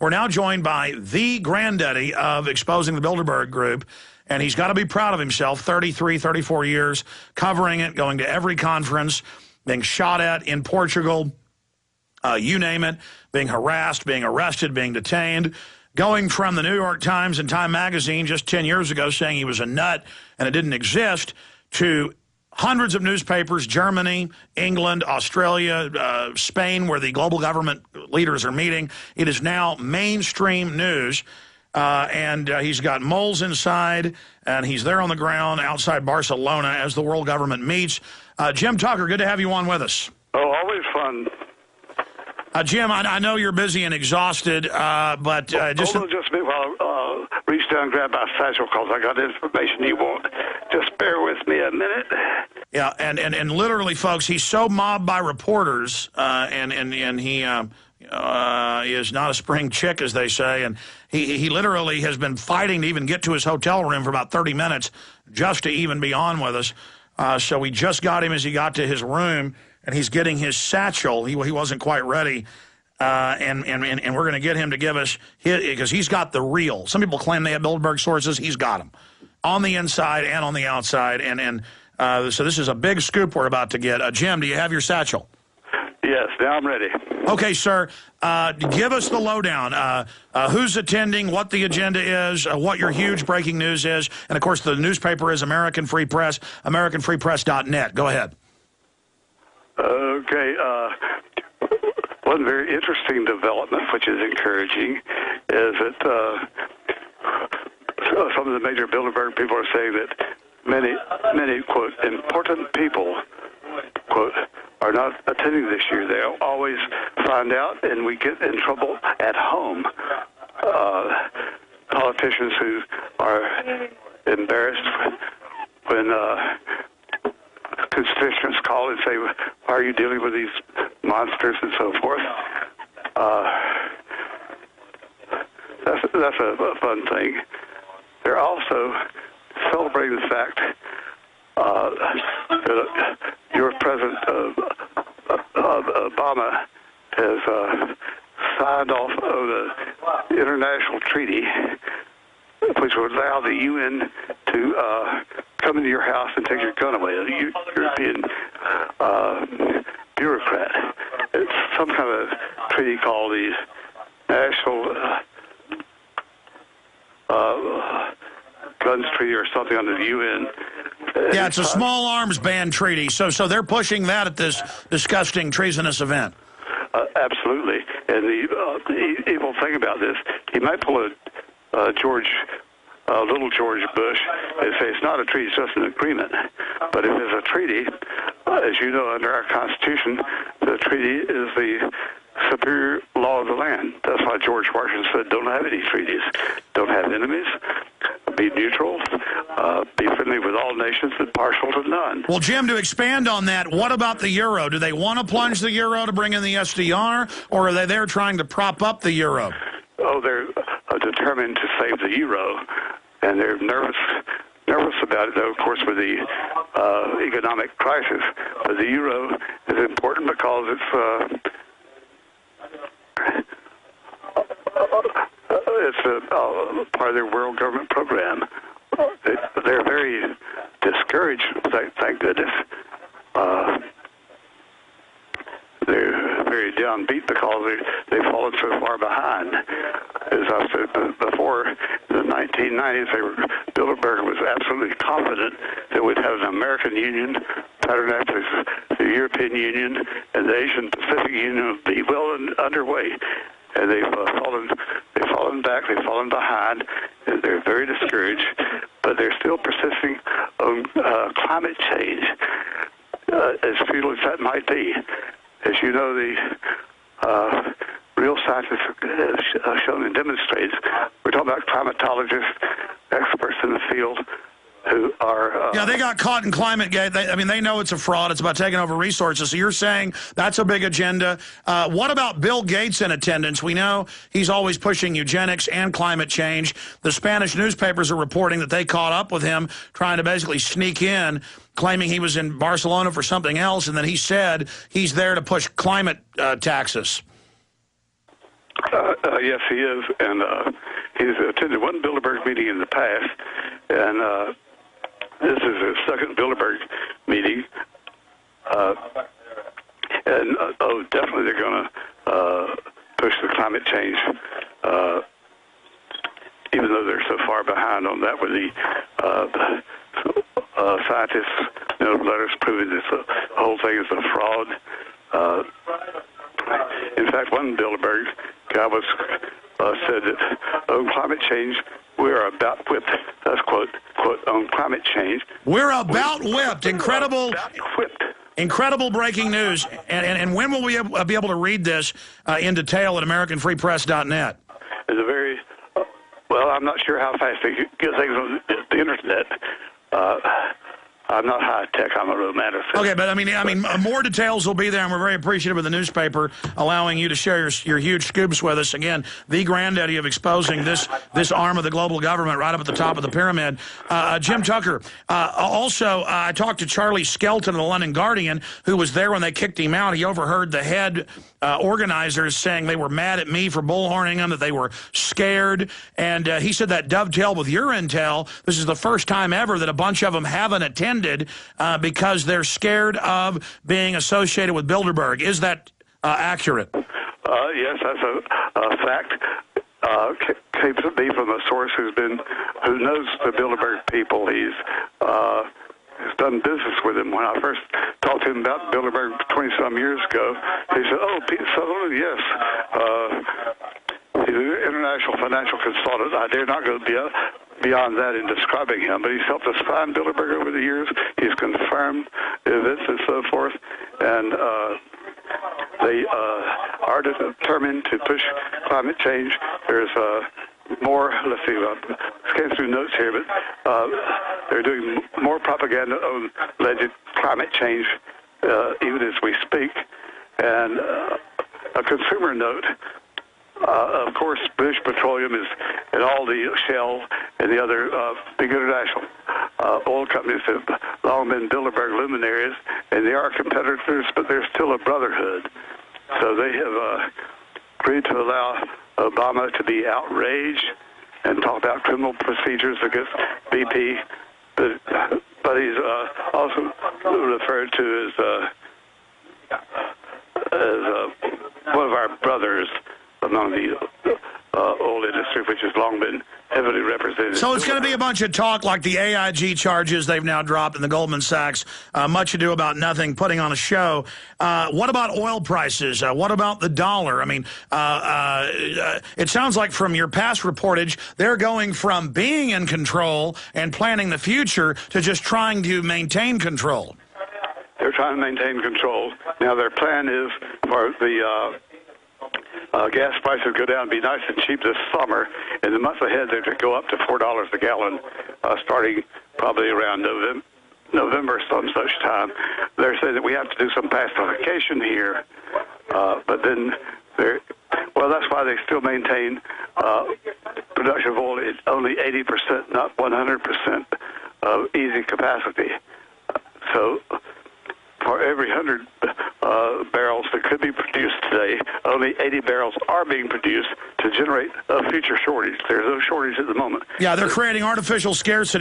We're now joined by the granddaddy of exposing the Bilderberg Group, and he's got to be proud of himself. 33, 34 years covering it, going to every conference, being shot at in Portugal, you name it, being harassed, being arrested, being detained, going from the New York Times and Time Magazine just 10 years ago saying he was a nut and it didn't exist, to hundreds of newspapers, Germany, England, Australia, Spain, where the global government leaders are meeting. It is now mainstream news, and he's got moles inside, and he's there on the ground outside Barcelona as the world government meets. Jim Tucker, good to have you on with us. Oh, always fun. Jim, I know you're busy and exhausted, but just... Hold on just a minute while I reach down and grab my satchel, because I got information you want. Just bear with me a minute. Yeah, and literally, folks, he's so mobbed by reporters, and he is not a spring chick, as they say, and he literally has been fighting to even get to his hotel room for about 30 minutes just to even be on with us. So we just got him as he got to his room, and he's getting his satchel. He wasn't quite ready, and we're going to get him to give us his, because he's got the real. Some people claim they have Bilderberg sources. He's got them on the inside and on the outside, and so this is a big scoop we're about to get. Jim, do you have your satchel? Yes, now I'm ready. Okay, sir. Give us the lowdown. Who's attending, what the agenda is, what your huge breaking news is, and, of course, the newspaper is American Free Press, AmericanFreePress.net. Go ahead. Okay. One very interesting development, which is encouraging, is that some of the major Bilderberg people are saying that many, quote, important people, quote, are not attending this year. They'll always find out, and we get in trouble at home. Politicians who are embarrassed when constituents call and say, why are you dealing with these monsters and so forth? That's a fun thing. They're also celebrating the fact that your President Obama has signed off on the international treaty which would allow the UN to come into your house and take your gun away. A European bureaucrat. It's some kind of treaty called the National Guns Treaty or something under the UN. Yeah, it's a small arms ban treaty. So they're pushing that at this disgusting, treasonous event. Absolutely. And the evil thing about this, he might pull a little George Bush and say it's not a treaty, it's just an agreement. But if it's a treaty, as you know, under our Constitution, the treaty is the superior law of the land. That's why George Washington said, don't have any treaties. Don't have enemies. Be neutral. Be friendly with all nations and partial to none. Well, Jim, to expand on that, what about the euro? Do they want to plunge the euro to bring in the SDR, or are they there trying to prop up the euro? Oh, they're determined to save the euro, and they're nervous about it, though, of course, with the economic crisis. But the euro is important because it's a part of their world government program. They're very discouraged, thank goodness. They're very downbeat because they've fallen so far behind. As I said before, in the 1990s, Bilderberg was absolutely confident that we'd have an American Union patterned after the European Union, and the Asian Pacific Union would be well underway. And they've fallen back, they've fallen behind, and they're very discouraged, but they're still persisting on climate change, as futile as that might be. As you know, the real scientists have shown and demonstrated, we're talking about climatologists, experts in the field, who are... yeah, they got caught in ClimateGate. They know it's a fraud. It's about taking over resources. So you're saying that's a big agenda. What about Bill Gates in attendance? We know he's always pushing eugenics and climate change. The Spanish newspapers are reporting that they caught up with him, trying to basically sneak in, claiming he was in Barcelona for something else, and then he said he's there to push climate taxes. Yes, he is, and he's attended one Bilderberg meeting in the past, and this is his second Bilderberg meeting. Definitely they're going to push the climate change, even though they're so far behind on that with the scientists, letters proving this whole thing is a fraud. In fact, one Bilderberg guy said that on climate change, we are about whipped. That's quote on climate change. We're about whipped. Incredible. About whipped. Incredible breaking news. And when will we be able to read this in detail at AmericanFreePress.net? It's a very, well, I'm not sure how fast they get things on the internet. I'm not high tech. I'm a romanticist. Okay, but I mean, more details will be there, and we're very appreciative of the newspaper allowing you to share your huge scoops with us. Again, the granddaddy of exposing this arm of the global government right up at the top of the pyramid. Jim Tucker. Also, I talked to Charlie Skelton of the London Guardian, who was there when they kicked him out. He overheard the head organizers saying they were mad at me for bullhorning them, that they were scared, and he said that dovetailed with your intel. This is the first time ever that a bunch of them haven't attended because they're scared of being associated with Bilderberg. Is that accurate? Yes, that's a fact. Came to me from a source who knows the Bilderberg people. He's done business with him. When I first talked to him about Bilderberg 20-some years ago, he said, "Oh, Pete Sutherland, yes. He's an international financial consultant. I dare not go beyond that in describing him, but he's helped us find Bilderberg over the years. He's confirmed events and so forth, and they are determined to push climate change. There's more, let's see, scan through notes here, but they're doing more propaganda on alleged climate change even as we speak. And a consumer note, of course, British Petroleum is, and all the Shell and the other big international oil companies have long been Bilderberg luminaries, and they are competitors, but they're still a brotherhood. So they have agreed to allow Obama to be outraged and talk about criminal procedures against BP, but he's also referred to as one of our brothers among the oil industry, which has long been heavily represented. So it's going to be a bunch of talk like the AIG charges they've now dropped in the Goldman Sachs, much ado about nothing, putting on a show. What about oil prices? What about the dollar? I mean, it sounds like from your past reportage, they're going from being in control and planning the future to just trying to maintain control. They're trying to maintain control. Now, their plan is for the gas prices go down and be nice and cheap this summer. In the months ahead, they're to go up to $4 a gallon, starting probably around November, some such time. They're saying that we have to do some pacification here, but then that's why they still maintain production of oil at only 80%, not 100% of easy capacity. So for every 100 barrels that could be produced today, only 80 barrels are being produced to generate a future shortage. There's no shortage at the moment. Yeah, they're creating artificial scarcity.